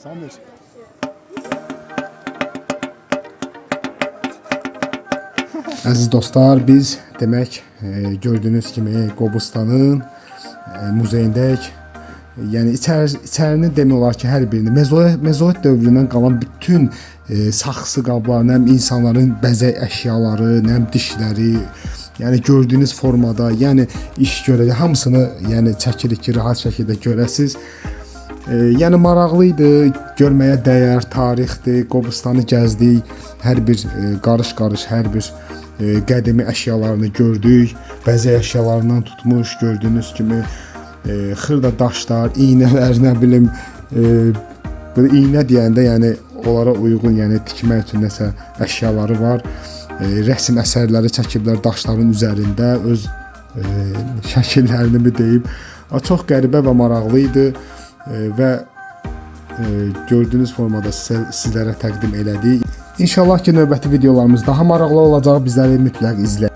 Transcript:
Samir. Əziz dostlar, biz demək gördüyünüz kimi Qobustanın muzeyindəyik. Yəni içərini demək olar ki, hər birini mezolit dövründən qalan bütün saxsı qablar, həm insanların bəzək əşyaları, həm dişləri, yəni gördüyünüz formada, yəni iş görəcək hamısını yəni çəkirik ki, rahat şəkildə görəsiz. Yəni maraqlı idi, görməyə dəyər tarixdir. Qobustanı gəzdik, hər bir qarış-qarış hər bir qədimi əşyalarını gördük. Bəzək əşyalarından tutmuş gördüyünüz kimi xırda daşlar, iynələr, nə bilim, belə iynə deyəndə yəni onlara uyğun, yəni tikmək üçün nəsə əşyaları var. Rəsm əsərləri çəkiblər daşların üzərində, öz şəkillərini mi deyim. Çox qəribə və maraqlı idi və gördüyünüz formada sizlərə təqdim elədik. İnşallah ki, növbəti videolarımız daha maraqlı olacaq. Bizləri mütləq izləyin.